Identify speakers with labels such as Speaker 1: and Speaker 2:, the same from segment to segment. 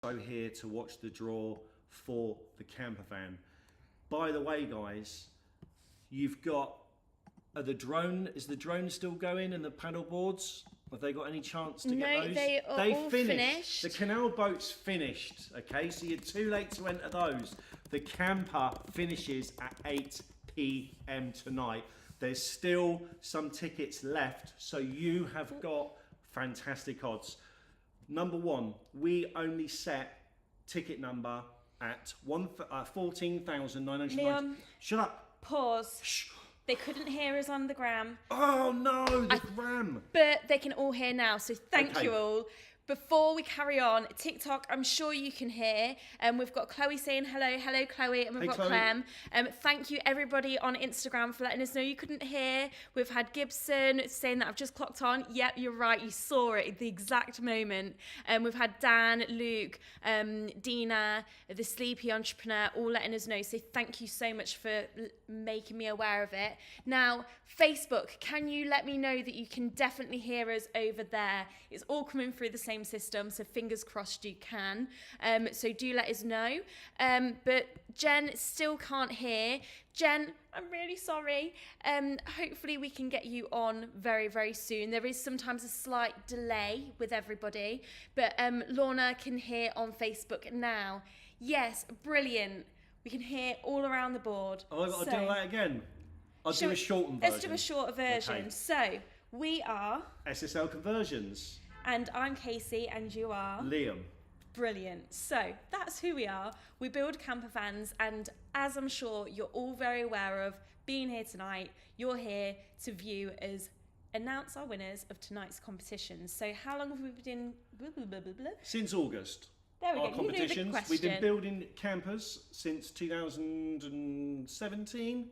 Speaker 1: also here to watch the draw for the camper van. By the way, guys, you've got is the drone still going and the paddle boards? Have they got any chance to get those?
Speaker 2: No, they are all finished.
Speaker 1: The canal boat's finished, okay? So you're too late to enter those. The camper finishes at 8 p.m. tonight. There's still some tickets left, so you have got fantastic odds. Number one, we only set ticket number at 14,990.
Speaker 2: Liam,
Speaker 1: shut up.
Speaker 2: Pause.
Speaker 1: Shh.
Speaker 2: They couldn't hear us on the gram.
Speaker 1: Oh no, the gram.
Speaker 2: But they can all hear now, so thank
Speaker 1: Okay.
Speaker 2: you all. Before we carry on, TikTok, I'm sure you can hear. We've got Chloe saying hello, hello Chloe, and we've got
Speaker 1: Chloe.
Speaker 2: Clem. Thank you everybody on Instagram for letting us know you couldn't hear. We've had Gibson saying that I've just clocked on. Yep, you're right, you saw it at the exact moment. We've had Dan, Luke, Dina, the Sleepy Entrepreneur, all letting us know. So thank you so much for making me aware of it. Now, Facebook, can you let me know that you can definitely hear us over there? It's all coming through the same system, so fingers crossed you can. So do let us know. But Jen still can't hear. Jen, I'm really sorry. Hopefully we can get you on very, very soon. There is sometimes a slight delay with everybody, but Lorna can hear on Facebook now. Yes, brilliant. We can hear all around the board.
Speaker 1: Oh, I've got to do that again. I'll do a shortened version.
Speaker 2: Let's do a shorter version.
Speaker 1: Okay.
Speaker 2: So we are
Speaker 1: SSL Conversions.
Speaker 2: And I'm Casey, and you are
Speaker 1: Liam.
Speaker 2: Brilliant. So that's who we are. We build camper vans, and as I'm sure you're all very aware of, being here tonight, you're here to view us announce our winners of tonight's competition. So how long have we been
Speaker 1: Since August.
Speaker 2: There we
Speaker 1: Our
Speaker 2: go. You know the
Speaker 1: competitions.
Speaker 2: question.
Speaker 1: We've been building campers since 2017.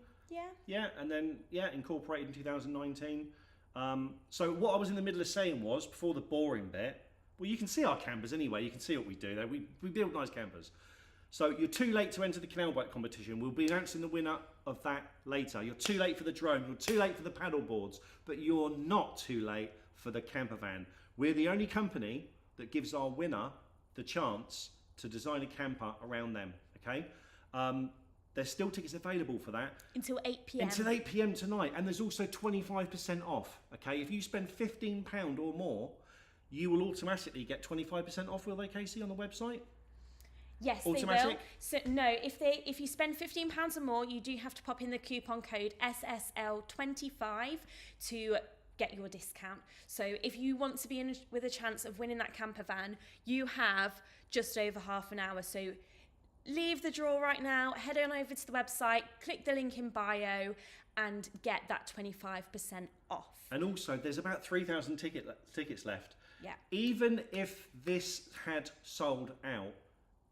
Speaker 2: Yeah.
Speaker 1: And then incorporated in 2019. So what I was in the middle of saying was, before the boring bit, well, you can see our campers anyway. You can see what we do there. We build nice campers. So you're too late to enter the canal boat competition. We'll be announcing the winner of that later. You're too late for the drone. You're too late for the paddle boards. But you're not too late for the camper van. We're the only company that gives our winner the chance to design a camper around them. Okay. There's still tickets available for that.
Speaker 2: Until 8 p.m.
Speaker 1: Until 8 p.m. tonight. And there's also 25% off. Okay, if you spend £15 or more, you will automatically get 25% off, will they, Casey, on the website?
Speaker 2: Yes,
Speaker 1: Automatic?
Speaker 2: they will. So no, if you spend £15 or more, you do have to pop in the coupon code SSL25 to get your discount. So if you want to be in with a chance of winning that camper van, you have just over half an hour. So leave the draw right now, head on over to the website, click the link in bio, and get that 25% off.
Speaker 1: And also, there's about 3,000 tickets left.
Speaker 2: Yeah.
Speaker 1: Even if this had sold out,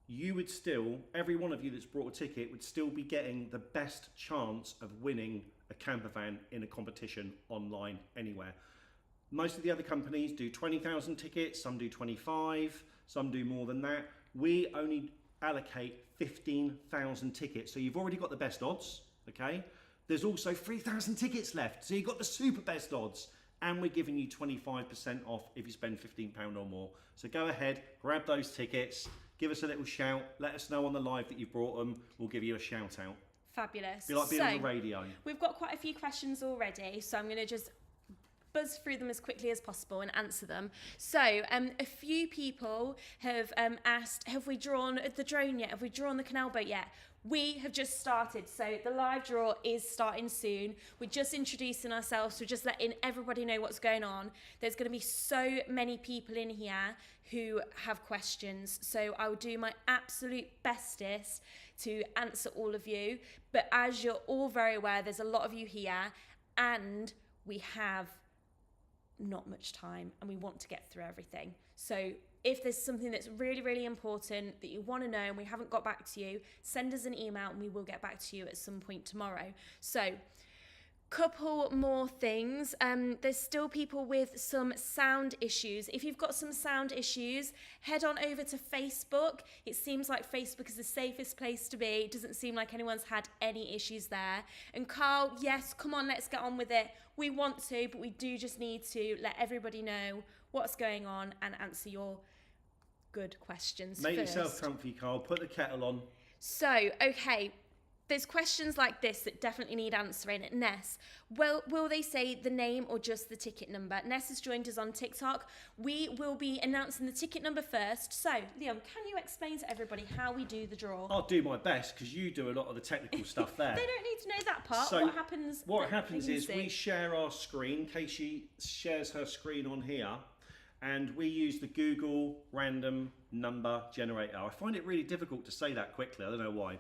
Speaker 1: you would still, every one of you that's brought a ticket would still be getting the best chance of winning a camper van in a competition online anywhere. Most of the other companies do 20,000 tickets, some do 25, some do more than that. We only allocate 15,000 tickets, so you've already got the best odds. Okay, there's also 3,000 tickets left, so you've got the super best odds, and we're giving you 25% off if you spend £15 or more. So go ahead, grab those tickets, give us a little shout, let us know on the live that you brought them, we'll give you a shout out.
Speaker 2: Fabulous.
Speaker 1: Be like being on the radio.
Speaker 2: We've got quite a few questions already, so I'm going to just buzz through them as quickly as possible and answer them. So a few people have asked, have we drawn the drone yet? Have we drawn the canal boat yet? We have just started, so the live draw is starting soon. We're just introducing ourselves, we're just letting everybody know what's going on. There's going to be so many people in here who have questions, so I will do my absolute bestest to answer all of you. But as you're all very aware, there's a lot of you here, and we have not much time, and we want to get through everything. So if there's something that's really, really important that you want to know and we haven't got back to you, send us an email and we will get back to you at some point tomorrow. So, couple more things. There's still people with some sound issues. If you've got some sound issues, head on over to Facebook. It seems like Facebook is the safest place to be. It doesn't seem like anyone's had any issues there. And Carl, yes, come on, let's get on with it. We want to, but we do just need to let everybody know what's going on and answer your good questions
Speaker 1: Make
Speaker 2: first.
Speaker 1: yourself comfy, Carl. Put the kettle on.
Speaker 2: So, okay, there's questions like this that definitely need answering. Ness, will they say the name or just the ticket number? Ness has joined us on TikTok. We will be announcing the ticket number first. So, Liam, can you explain to everybody how we do the draw?
Speaker 1: I'll do my best because you do a lot of the technical stuff there.
Speaker 2: They don't need to know that part.
Speaker 1: So
Speaker 2: What happens
Speaker 1: is
Speaker 2: see?
Speaker 1: we share our screen. Casey shares her screen on here, and we use the Google random number generator. I find it really difficult to say that quickly. I don't know why.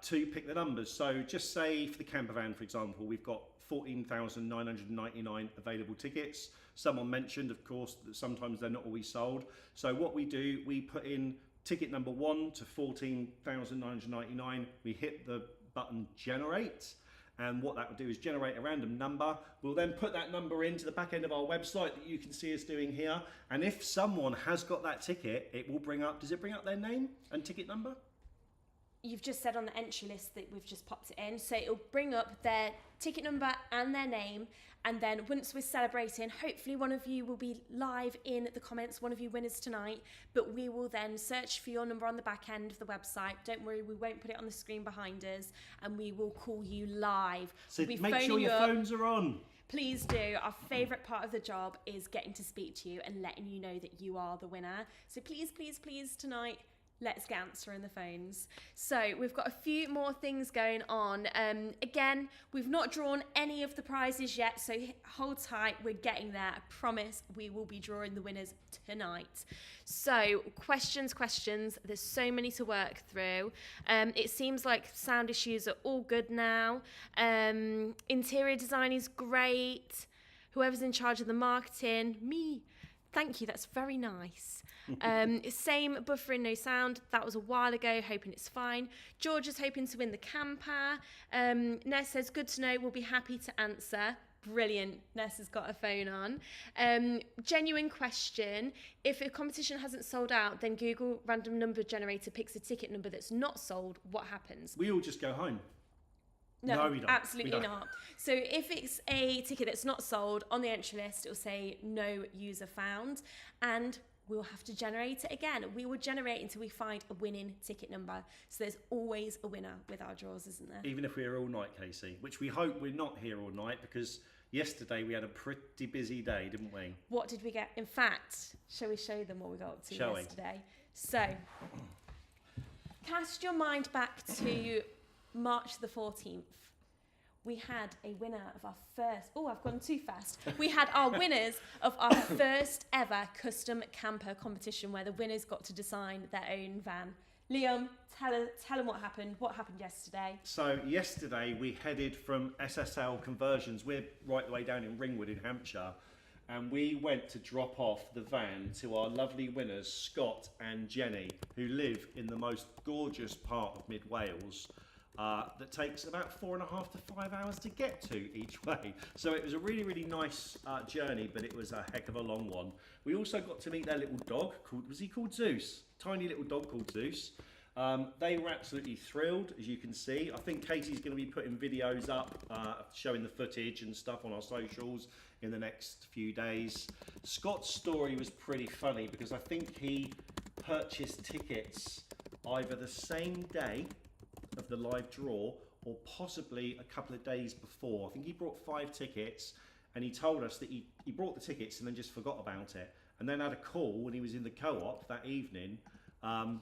Speaker 1: To pick the numbers. So just say for the camper van, for example, we've got 14,999 available tickets. Someone mentioned, of course, that sometimes they're not always sold. So what we do, we put in ticket number 1 to 14,999. We hit the button generate. And what that will do is generate a random number. We'll then put that number into the back end of our website that you can see us doing here. And if someone has got that ticket, it will bring up, does it bring up their name and ticket number?
Speaker 2: You've just said on the entry list that we've just popped it in. So it'll bring up their ticket number and their name. And then once we're celebrating, hopefully one of you will be live in the comments, one of you winners tonight. But we will then search for your number on the back end of the website. Don't worry, we won't put it on the screen behind us. And we will call you live.
Speaker 1: So
Speaker 2: we'll
Speaker 1: make sure your phones are on.
Speaker 2: Please do. Our favourite part of the job is getting to speak to you and letting you know that you are the winner. So please, please, please tonight, let's get answering the phones. So we've got a few more things going on. Again, we've not drawn any of the prizes yet, so hold tight. We're getting there. I promise we will be drawing the winners tonight. So questions. There's so many to work through. It seems like sound issues are all good now. Interior design is great. Whoever's in charge of the marketing, me. Thank you, that's very nice. Same buffering, no sound. That was a while ago, hoping it's fine. George is hoping to win the camper. Ness says, good to know, we'll be happy to answer. Brilliant, Ness has got a phone on. Genuine question, if a competition hasn't sold out, then Google random number generator picks a ticket number that's not sold, what happens?
Speaker 1: We all just go home.
Speaker 2: No,
Speaker 1: we don't.
Speaker 2: Absolutely not. So if it's a ticket that's not sold, on the entry list, it'll say no user found, and we'll have to generate it again. We will generate until we find a winning ticket number. So there's always a winner with our draws, isn't there?
Speaker 1: Even if we're here all night, Casey, which we hope we're not here all night, because yesterday we had a pretty busy day, didn't we?
Speaker 2: What did we get? In fact, shall we show them what we got up to yesterday? So, cast your mind back to March the 14th. We had a winner of our first... Oh, I've gone too fast. We had our winners of our first ever custom camper competition where the winners got to design their own van. Liam, tell them what happened. What happened yesterday?
Speaker 1: So yesterday we headed from SSL Conversions. We're right the way down in Ringwood in Hampshire. And we went to drop off the van to our lovely winners, Scott and Jenny, who live in the most gorgeous part of Mid Wales. That takes about 4.5 to 5 hours to get to each way. So it was a really, really nice journey, but it was a heck of a long one. We also got to meet their little dog, was he called Zeus? Tiny little dog called Zeus. They were absolutely thrilled, as you can see. I think Katie's going to be putting videos up, showing the footage and stuff on our socials in the next few days. Scott's story was pretty funny because I think he purchased tickets either the same day of the live draw or possibly a couple of days before. I think he brought 5 tickets and he told us that he brought the tickets and then just forgot about it, and then had a call when he was in the co-op that evening.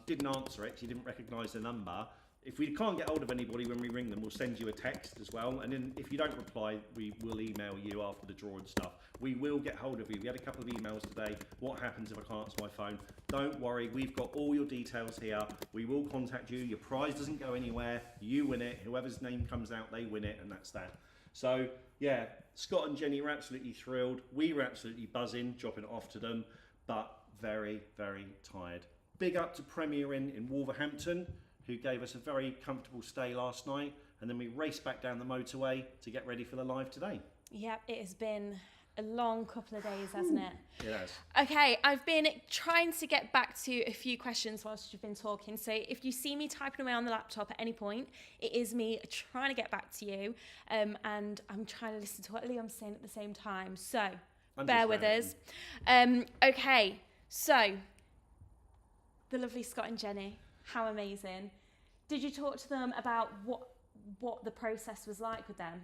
Speaker 1: Didn't answer it because he didn't recognise the number. If we can't get hold of anybody when we ring them, we'll send you a text as well, and then if you don't reply, we will email you after the draw and stuff. We will get hold of you. We had a couple of emails today. What happens if I can't answer my phone? Don't worry, we've got all your details here. We will contact you. Your prize doesn't go anywhere. You win it. Whoever's name comes out, they win it, and that's that. So yeah, Scott and Jenny were absolutely thrilled. We were absolutely buzzing, dropping it off to them, but very, very tired. Big up to Premier Inn in Wolverhampton, who gave us a very comfortable stay last night, and then we raced back down the motorway to get ready for the live today.
Speaker 2: Yep, it has been a long couple of days, hasn't it?
Speaker 1: It has.
Speaker 2: Okay, I've been trying to get back to a few questions whilst you've been talking. So if you see me typing away on the laptop at any point, it is me trying to get back to you, and I'm trying to listen to what Liam's saying at the same time. So bear with us. Okay, so the lovely Scott and Jenny. How amazing. Did you talk to them about what the process was like with them?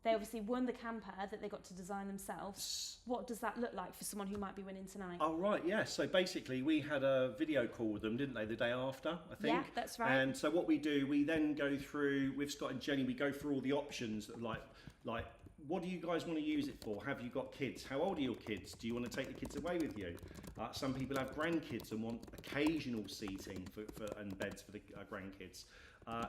Speaker 2: They obviously won the camper that they got to design themselves. What does that look like for someone who might be winning tonight?
Speaker 1: Oh, right, yeah. So basically, we had a video call with them, didn't they, the day after, I think?
Speaker 2: Yeah, that's right.
Speaker 1: And so what we do, we then go through, with Scott and Jenny, we go through all the options, like what do you guys want to use it for? Have you got kids? How old are your kids? Do you want to take the kids away with you? Some people have grandkids and want occasional seating and beds for the grandkids.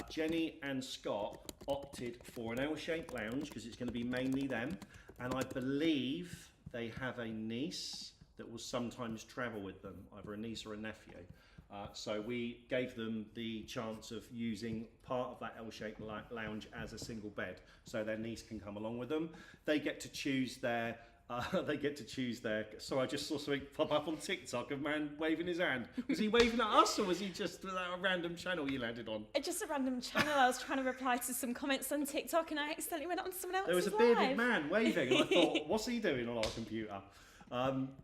Speaker 1: Jenny and Scott opted for an L-shaped lounge because it's going to be mainly them, and I believe they have a niece that will sometimes travel with them, either a niece or a nephew. So we gave them the chance of using part of that L-shaped lounge as a single bed, so their niece can come along with them. They get to choose their. So I just saw something pop up on TikTok of a man waving his hand. Was he waving at us, or was he just a random channel you landed on?
Speaker 2: Just a random channel. I was trying to reply to some comments on TikTok and I accidentally went on someone else's
Speaker 1: There was a bearded man waving and I thought, what's he doing on our computer?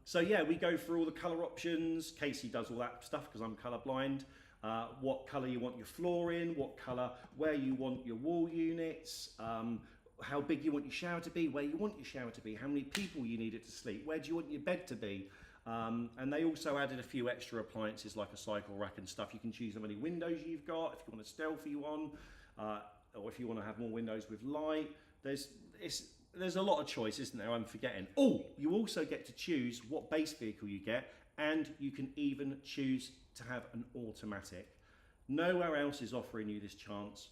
Speaker 1: So yeah, we go through all the colour options. Casey does all that stuff because I'm colour blind. What colour you want your floor in, what colour, where you want your wall units, how big you want your shower to be, where you want your shower to be, how many people you need it to sleep, where do you want your bed to be. And they also added a few extra appliances like a cycle rack and stuff. You can choose how many windows you've got, if you want a stealthy one, or if you want to have more windows with light. There's a lot of choice, isn't there? I'm forgetting. Oh, you also get to choose what base vehicle you get, and you can even choose to have an automatic. Nowhere else is offering you this chance.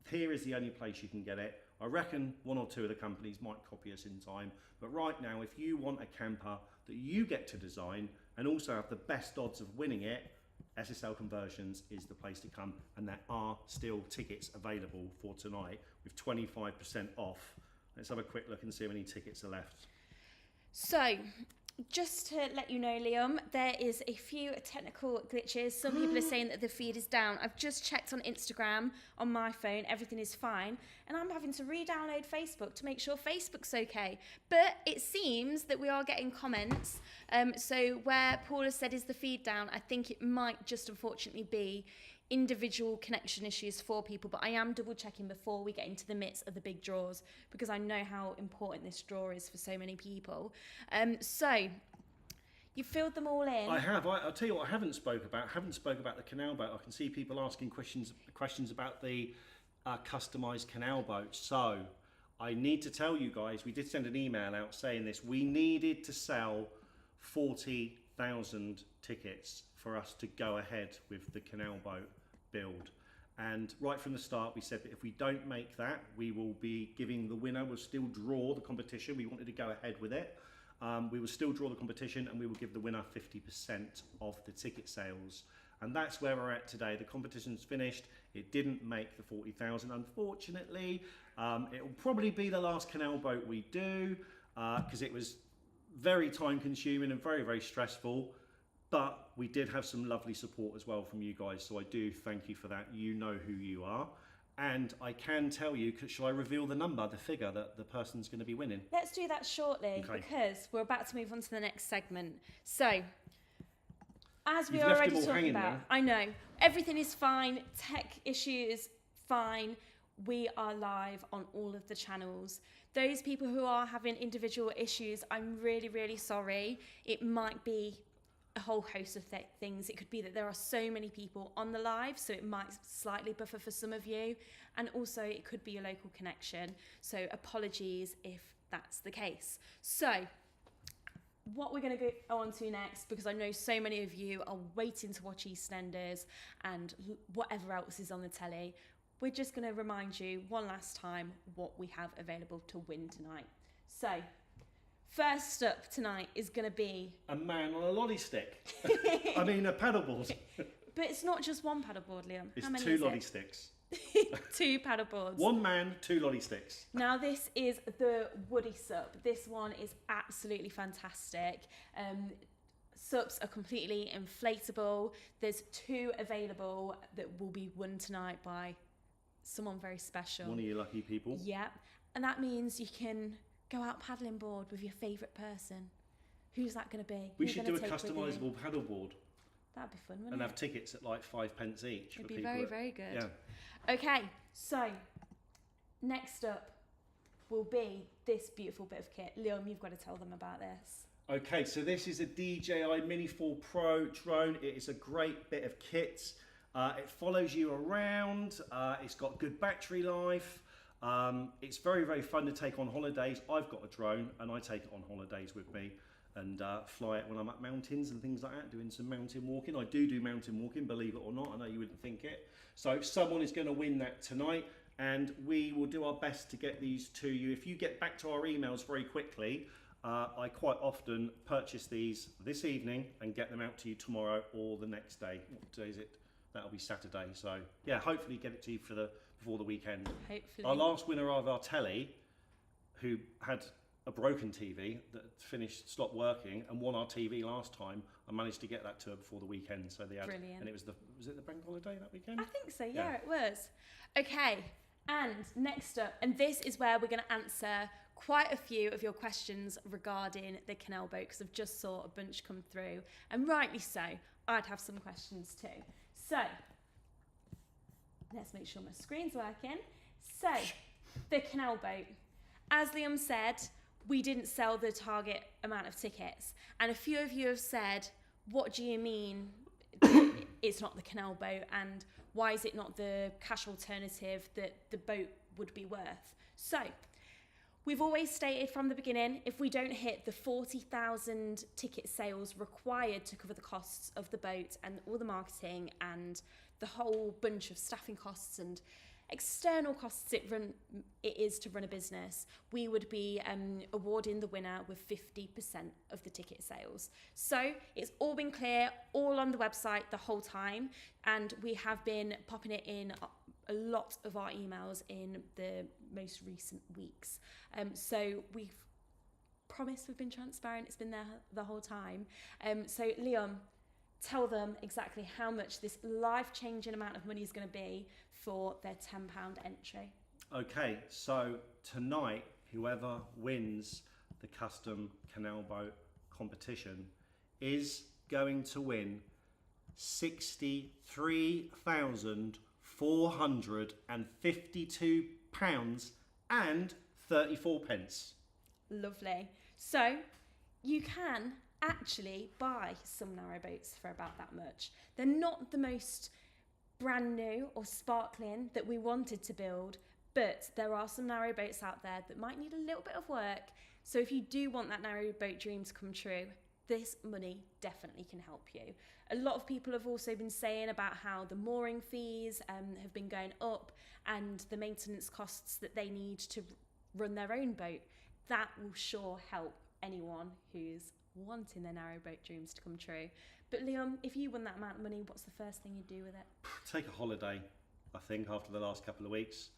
Speaker 1: Here is the only place you can get it. I reckon one or two of the companies might copy us in time, but right now, if you want a camper that you get to design and also have the best odds of winning it, SSL Conversions is the place to come, and there are still tickets available for tonight with 25% off. Let's have a quick look and see how many tickets are left.
Speaker 2: So, just to let you know, Liam, there is a few technical glitches. Some people are saying that the feed is down. I've just checked on Instagram on my phone, everything is fine, and I'm having to re-download Facebook to make sure Facebook's okay. But it seems that we are getting comments. So where Paula said, is the feed down, I think it might just unfortunately be individual connection issues for people, but I am double checking before we get into the midst of the big draws because I know how important this draw is for so many people. So you filled them all in.
Speaker 1: I have. I'll tell you what I haven't spoke about. I haven't spoke about the Canal boat. I can see people asking questions about the customised Canal boat. So I need to tell you guys, we did send an email out saying this. We needed to sell 40,000 tickets for us to go ahead with the Canal boat build, and right from the start we said that if we don't make that, we will be giving the winner, we'll still draw the competition. We wanted to go ahead with it. We will still draw the competition and we will give the winner 50% of the ticket sales, and that's where we're at today. The competition's finished. It didn't make the 40,000, unfortunately. It will probably be the last Canal boat we do because it was very time consuming and very, very stressful. But we did have some lovely support as well from you guys, so I do thank you for that. You know who you are. And I can tell you, shall I reveal the number, the figure that the person's going to be winning?
Speaker 2: Let's do that shortly,
Speaker 1: okay,
Speaker 2: because we're about to move on to the next segment. So, as we
Speaker 1: You've
Speaker 2: already
Speaker 1: left it all
Speaker 2: talked
Speaker 1: hanging
Speaker 2: about,
Speaker 1: there.
Speaker 2: I know, everything is fine, tech issues, fine. We are live on all of the channels. Those people who are having individual issues, I'm really, really sorry. It might be a whole host of things. It could be that there are so many people on the live, so it might slightly buffer for some of you, and also it could be a local connection, so apologies if that's the case. So what we're going to go on to next, because I know so many of you are waiting to watch EastEnders and whatever else is on the telly, we're just going to remind you one last time what we have available to win tonight. So first up tonight is going to be
Speaker 1: a man on a lolly stick. I mean, a paddleboard.
Speaker 2: But it's not just one paddleboard, Liam.
Speaker 1: It's
Speaker 2: How many
Speaker 1: two
Speaker 2: is
Speaker 1: lolly
Speaker 2: it?
Speaker 1: sticks.
Speaker 2: 2 paddleboards.
Speaker 1: One man, 2 lolly sticks.
Speaker 2: Now this is the Woody SUP. This one is absolutely fantastic. SUPs are completely inflatable. There's 2 available that will be won tonight by someone very special.
Speaker 1: One of you lucky people.
Speaker 2: Yep. And that means you can go out paddling board with your favourite person. Who's that going to be?
Speaker 1: We should do a customisable paddleboard.
Speaker 2: That'd be fun, wouldn't
Speaker 1: And
Speaker 2: it?
Speaker 1: have tickets at like 5p each.
Speaker 2: It'd
Speaker 1: for
Speaker 2: be
Speaker 1: people
Speaker 2: very,
Speaker 1: that-
Speaker 2: very good.
Speaker 1: Yeah.
Speaker 2: Okay, so next up will be this beautiful bit of kit. Liam, you've got to tell them about this.
Speaker 1: Okay, so this is a DJI Mini 4 Pro drone. It is a great bit of kit. It follows you around. It's got good battery life. It's very, very fun to take on holidays. I've got a drone and I take it on holidays with me and fly it when I'm at mountains and things like that, doing some mountain walking. I do mountain walking, believe it or not. I know you wouldn't think it. So someone is going to win that tonight, and we will do our best to get these to you. If you get back to our emails very quickly, I quite often purchase these this evening and get them out to you tomorrow or the next day. What day is it? That'll be Saturday. So yeah, hopefully get it to you before the weekend.
Speaker 2: Hopefully.
Speaker 1: Our last winner of our telly, who had a broken TV that stopped working and won our TV last time, I managed to get that to her before the weekend. So they had,
Speaker 2: Brilliant.
Speaker 1: and was it the bank holiday that weekend?
Speaker 2: I think so,
Speaker 1: Yeah.
Speaker 2: it was. Okay, and next up, and this is where we're going to answer quite a few of your questions regarding the Canal boat, because I've just saw a bunch come through, and rightly so. I'd have some questions too. So, let's make sure my screen's working. So, the Canal boat. As Liam said, we didn't sell the target amount of tickets, and a few of you have said, what do you mean it's not the Canal boat, and why is it not the cash alternative that the boat would be worth? So, we've always stated from the beginning, if we don't hit the 40,000 ticket sales required to cover the costs of the boat and all the marketing and the whole bunch of staffing costs and external costs it is to run a business, we would be awarding the winner with 50% of the ticket sales. So it's all been clear, all on the website the whole time, and we have been popping it in a lot of our emails in the most recent weeks. So we've promised we've been transparent, it's been there the whole time. So Liam, tell them exactly how much this life-changing amount of money is going to be for their £10 entry.
Speaker 1: Okay, so tonight, whoever wins the custom canal boat competition is going to win £63,452 and 34 pence.
Speaker 2: Lovely. So you can actually buy some narrowboats for about that much. They're not the most brand new or sparkling that we wanted to build, but there are some narrowboats out there that might need a little bit of work. So if you do want that narrowboat dream to come true, this money definitely can help you. A lot of people have also been saying about how the mooring fees have been going up and the maintenance costs that they need to run their own boat. That will sure help anyone who's wanting their narrowboat dreams to come true. But Liam, if you won that amount of money, what's the first thing you'd do with it?
Speaker 1: Take a holiday, I think, after the last couple of weeks.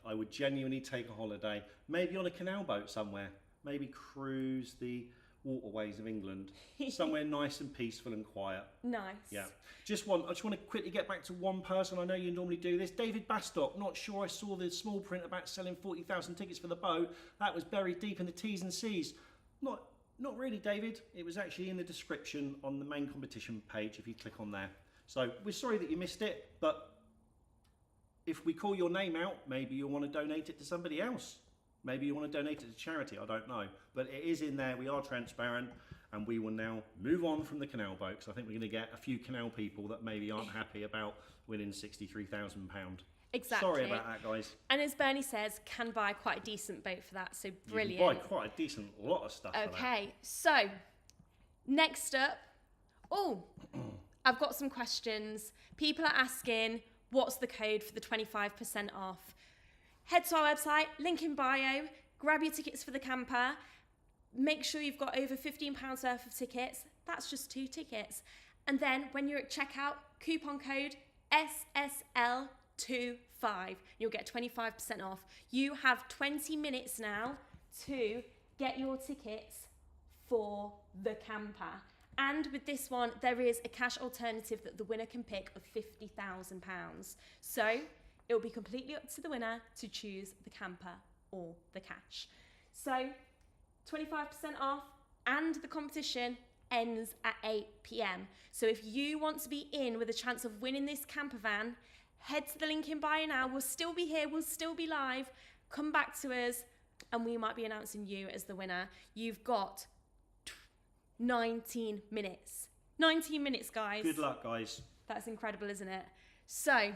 Speaker 1: I would genuinely take a holiday, maybe on a canal boat somewhere, maybe cruise the waterways of England, somewhere nice and peaceful and quiet.
Speaker 2: Nice.
Speaker 1: Yeah. I just want to quickly get back to one person. I know you normally do this. David Bastock. Not sure I saw the small print about selling 40,000 tickets for the boat. That was buried deep in the T's and C's. Not really, David. It was actually in the description on the main competition page if you click on there. So we're sorry that you missed it, but if we call your name out, maybe you'll want to donate it to somebody else. Maybe you want to donate it to charity, I don't know. But it is in there, we are transparent, and we will now move on from the canal boat, because I think we're going to get a few canal people that maybe aren't happy about winning £63,000.
Speaker 2: Exactly.
Speaker 1: Sorry about that, guys.
Speaker 2: And as Bernie says, can buy quite a decent boat for that, so brilliant.
Speaker 1: You can buy quite a decent lot of stuff for that.
Speaker 2: Okay, so next up, I've got some questions. People are asking, what's the code for the 25% off? Head to our website, link in bio, grab your tickets for the camper, make sure you've got over £15 worth of tickets. That's just 2 tickets. And then when you're at checkout, coupon code SSL25. You'll get 25% off. You have 20 minutes now to get your tickets for the camper. And with this one, there is a cash alternative that the winner can pick of £50,000. So it'll be completely up to the winner to choose the camper or the cash. So 25% off and the competition ends at 8 p.m. So if you want to be in with a chance of winning this camper van, head to the link in bio now. We'll still be here. We'll still be live. Come back to us and we might be announcing you as the winner. You've got 19 minutes. 19 minutes, guys.
Speaker 1: Good luck, guys.
Speaker 2: That's incredible, isn't it? So,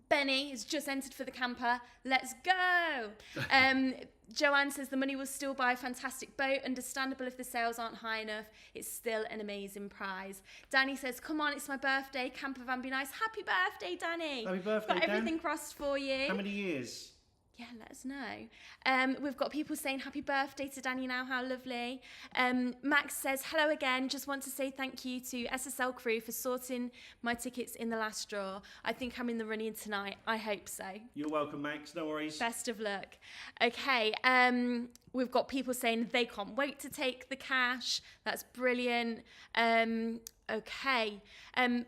Speaker 2: Benny has just entered for the camper. Let's go. Joanne says the money will still buy a fantastic boat. Understandable if the sales aren't high enough. It's still an amazing prize. Danny says, come on, it's my birthday. Camper van be nice. Happy birthday, Danny.
Speaker 1: Happy birthday,
Speaker 2: Got everything crossed for you.
Speaker 1: How many years?
Speaker 2: Yeah, let us know. We've got people saying happy birthday to Danny now. How lovely. Max says, hello again. Just want to say thank you to SSL crew for sorting my tickets in the last draw. I think I'm in the running tonight. I hope so.
Speaker 1: You're welcome, Max. No worries.
Speaker 2: Best of luck. Okay. We've got people saying they can't wait to take the cash. That's brilliant. Okay.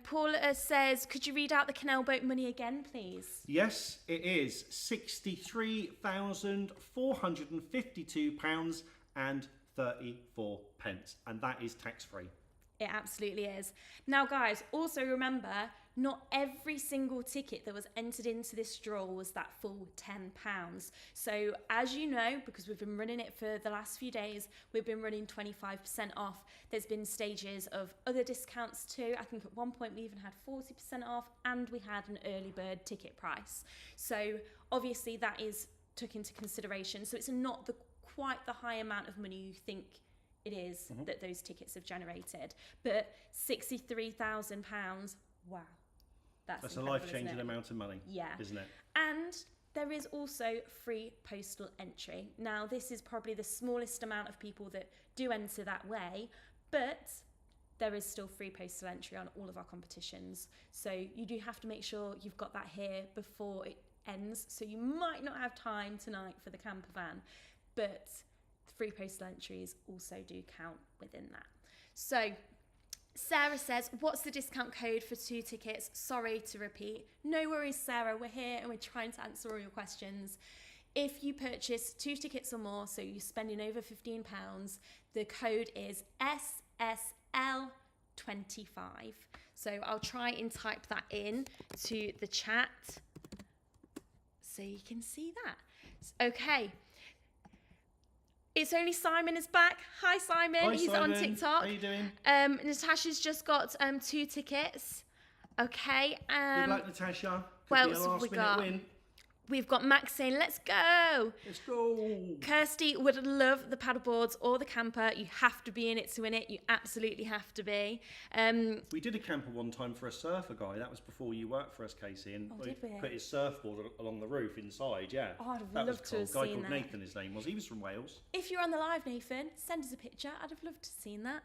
Speaker 2: Paula says, could you read out the Canal boat money again, please?
Speaker 1: Yes, it is £63,452 and 34 pence, and that is tax-free.
Speaker 2: It absolutely is. Now, guys, also remember, not every single ticket that was entered into this draw was that full £10. So, as you know, because we've been running it for the last few days, we've been running 25% off. There's been stages of other discounts too. I think at one point we even had 40% off, and we had an early bird ticket price. So, obviously, that is took into consideration. So, it's not quite the high amount of money you think it is that those tickets have generated, but £63,000, wow, that's
Speaker 1: a life-changing amount of money, isn't it?
Speaker 2: And there is also free postal entry. Now, this is probably the smallest amount of people that do enter that way, but there is still free postal entry on all of our competitions, so you do have to make sure you've got that here before it ends. So you might not have time tonight for the camper van, but free postal entries also do count within that. So Sarah says, what's the discount code for 2 tickets? Sorry to repeat. No worries, Sarah. We're here and we're trying to answer all your questions. If you purchase 2 tickets or more, so you're spending over £15, the code is SSL25. So I'll try and type that in to the chat so you can see that. Okay. It's only Simon is back. Hi, Simon.
Speaker 1: Hi,
Speaker 2: He's
Speaker 1: Simon.
Speaker 2: on TikTok.
Speaker 1: How you doing?
Speaker 2: Natasha's just got 2 tickets. Okay.
Speaker 1: Good luck, Natasha. Could
Speaker 2: What
Speaker 1: be a
Speaker 2: else have we
Speaker 1: last-minute
Speaker 2: got?
Speaker 1: win.
Speaker 2: We've got Max saying, let's go.
Speaker 1: Let's go.
Speaker 2: Kirsty would love the paddleboards or the camper. You have to be in it to win it. You absolutely have to be.
Speaker 1: We did a camper one time for a surfer guy. That was before you worked for us, Casey. And
Speaker 2: did we?
Speaker 1: put his surfboard along the roof inside, yeah.
Speaker 2: Oh, I'd have
Speaker 1: that
Speaker 2: loved
Speaker 1: was
Speaker 2: to
Speaker 1: cool.
Speaker 2: have
Speaker 1: Guy
Speaker 2: seen
Speaker 1: called
Speaker 2: that.
Speaker 1: Nathan, his name was. He was from Wales.
Speaker 2: If you're on the live, Nathan, send us a picture. I'd have loved to have seen that.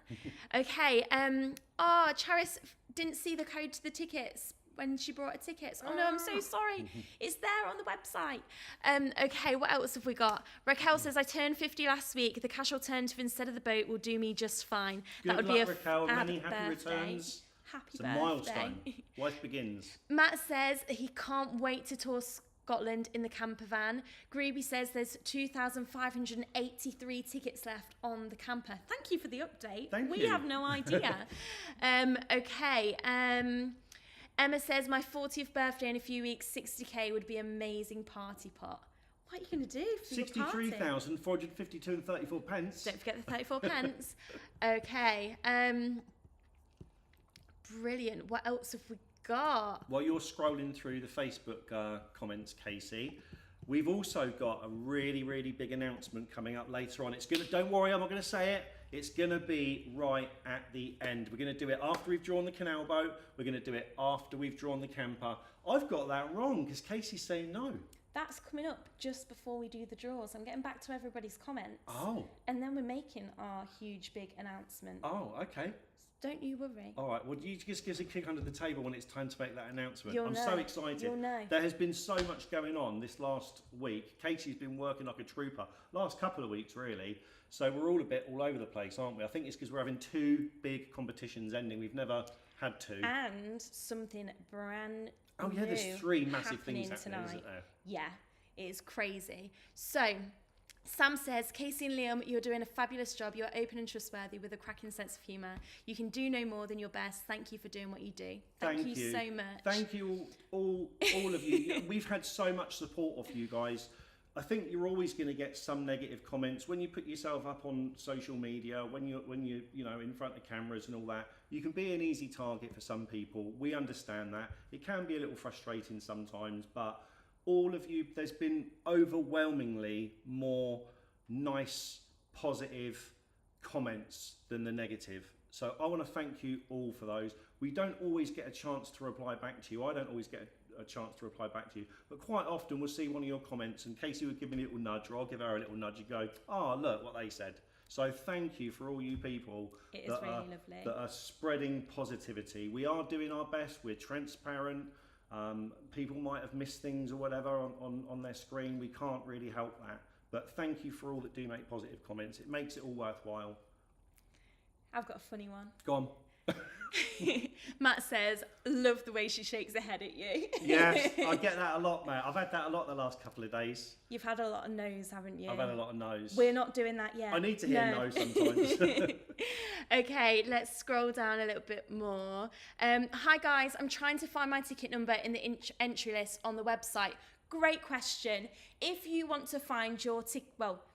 Speaker 2: Okay. Charis didn't see the code to the tickets when she brought her tickets. Oh no, I'm so sorry. It's there on the website. Okay, what else have we got? Raquel says, I turned 50 last week. The cash alternative instead of the boat will do me just fine.
Speaker 1: Good
Speaker 2: That would
Speaker 1: luck,
Speaker 2: be a
Speaker 1: Raquel. Many
Speaker 2: fab
Speaker 1: happy
Speaker 2: birthday.
Speaker 1: returns.
Speaker 2: Happy
Speaker 1: It's a
Speaker 2: birthday.
Speaker 1: milestone. Life begins.
Speaker 2: Matt says he can't wait to tour Scotland in the camper van. Greeby says there's 2,583 tickets left on the camper. Thank you for the update.
Speaker 1: Thank
Speaker 2: we
Speaker 1: you.
Speaker 2: have no idea. Okay. Emma says, my 40th birthday in a few weeks, 60k would be amazing party pot. What are you going to do for your party?
Speaker 1: 63,452 and 34 pence.
Speaker 2: Don't forget the 34 pence. Okay. Brilliant. What else have we got?
Speaker 1: While you're scrolling through the Facebook comments, Casey, we've also got a really, really big announcement coming up later on. It's gonna. Don't worry, I'm not going to say it. It's going to be right at the end. We're going to do it after we've drawn the canal boat. We're going to do it after we've drawn the camper. I've got that wrong because Casey's saying no.
Speaker 2: That's coming up just before we do the draws. I'm getting back to everybody's comments.
Speaker 1: Oh.
Speaker 2: And then we're making our huge, big announcement.
Speaker 1: Oh, okay.
Speaker 2: Don't you worry.
Speaker 1: All right, well, you just give us a kick under the table when it's time to make that announcement.
Speaker 2: You'll
Speaker 1: I'm
Speaker 2: know.
Speaker 1: so excited.
Speaker 2: You'll know.
Speaker 1: There has been so much going on this last week. Casey's been working like a trooper. Last couple of weeks, really. So we're all a bit all over the place, aren't we? I think it's because we're having 2 big competitions ending. We've never had 2.
Speaker 2: And something brand
Speaker 1: Oh, yeah, there's
Speaker 2: new
Speaker 1: 3 massive things
Speaker 2: happening
Speaker 1: happening,
Speaker 2: tonight.
Speaker 1: isn't there?
Speaker 2: Yeah, it is crazy. So, Sam says, Casey and Liam, you're doing a fabulous job. You're open and trustworthy with a cracking sense of humour. You can do no more than your best. Thank you for doing what you do. Thank you so much.
Speaker 1: Thank you all of you. We've had so much support off you guys. I think you're always going to get some negative comments when you put yourself up on social media, when you in front of cameras and all that. You can be an easy target for some people. We understand that. It can be a little frustrating sometimes, but all of you, there's been overwhelmingly more nice, positive comments than the negative. So I want to thank you all for those. We don't always get a chance to reply back to you. I don't always get a chance to reply back to you, but quite often we'll see one of your comments and Casey would give me a little nudge, or I'll give her a little nudge and go, oh, look what they said. So thank you for all you people that are spreading positivity. We are doing our best. We're transparent. People might have missed things or whatever on their screen. We can't really help that. But thank you for all that do make positive comments. It makes it all worthwhile.
Speaker 2: I've got a funny one.
Speaker 1: Go on.
Speaker 2: Matt says, love the way she shakes her head at you.
Speaker 1: Yes, I get that a lot, mate. I've had that a lot the last couple of days.
Speaker 2: You've had a lot of no's, haven't you?
Speaker 1: I've had a lot of no's.
Speaker 2: We're not doing that yet.
Speaker 1: I need to hear no sometimes.
Speaker 2: Okay, let's scroll down a little bit more. Hi guys, I'm trying to find my ticket number in the entry list on the website. Great question. If you want to find your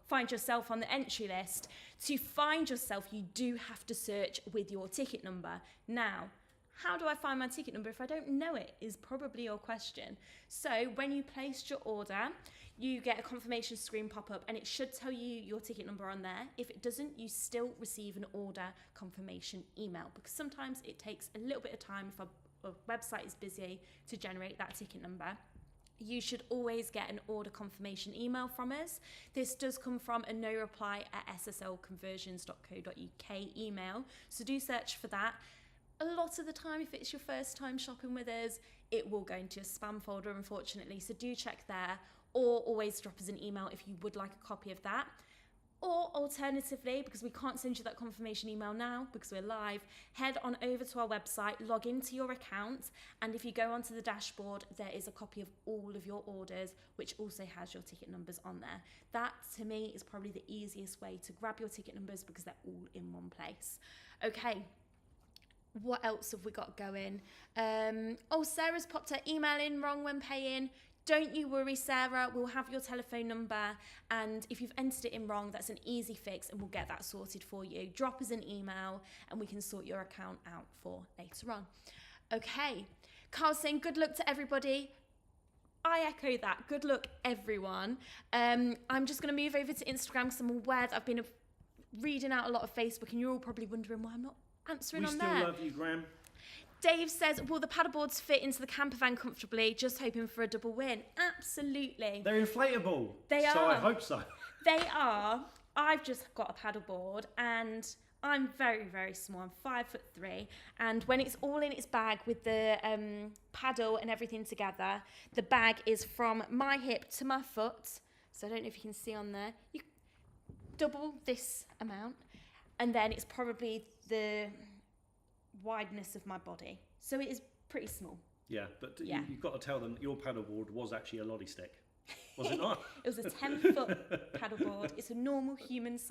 Speaker 2: find yourself on the entry list, to find yourself, you do have to search with your ticket number. Now, how do I find my ticket number if I don't know it, is probably your question. So when you placed your order, you get a confirmation screen pop up and it should tell you your ticket number on there. If it doesn't, you still receive an order confirmation email, because sometimes it takes a little bit of time if a website is busy to generate that ticket number. You should always get an order confirmation email from us. This does come from a no reply at sslconversions.co.uk email, so do search for that. A lot of the time, if it's your first time shopping with us, it will go into your spam folder, unfortunately, so do check there, or always drop us an email if you would like a copy of that. Or alternatively, because we can't send you that confirmation email now because we're live, head on over to our website, log into your account, and if you go onto the dashboard, there is a copy of all of your orders, which also has your ticket numbers on there. That, to me, is probably the easiest way to grab your ticket numbers because they're all in one place. Okay, what else have we got going? Sarah's popped her email in wrong when paying. Don't you worry, Sarah, we'll have your telephone number, and if you've entered it in wrong, that's an easy fix and we'll get that sorted for you. Drop us an email and we can sort your account out for later on. Okay, Carl's saying good luck to everybody. I echo that. Good luck, everyone. I'm just going to move over to Instagram because I'm aware that I've been reading out a lot of Facebook and you're all probably wondering why I'm not answering on there.
Speaker 1: We still love you, Graham.
Speaker 2: Dave says, will the paddleboards fit into the camper van comfortably? Just hoping for a double win. Absolutely.
Speaker 1: They're inflatable.
Speaker 2: They are.
Speaker 1: So I hope so.
Speaker 2: They are. I've just got a paddleboard and I'm very, very small. I'm 5'3", and when it's all in its bag with the paddle and everything together, the bag is from my hip to my foot. So I don't know if you can see on there. You double this amount, and then it's probably the wideness of my body, so it is pretty small.
Speaker 1: Yeah, but you've got to tell them that your paddleboard was actually a lolly stick, was it not?
Speaker 2: It was a 10-foot paddleboard. It's a normal human size.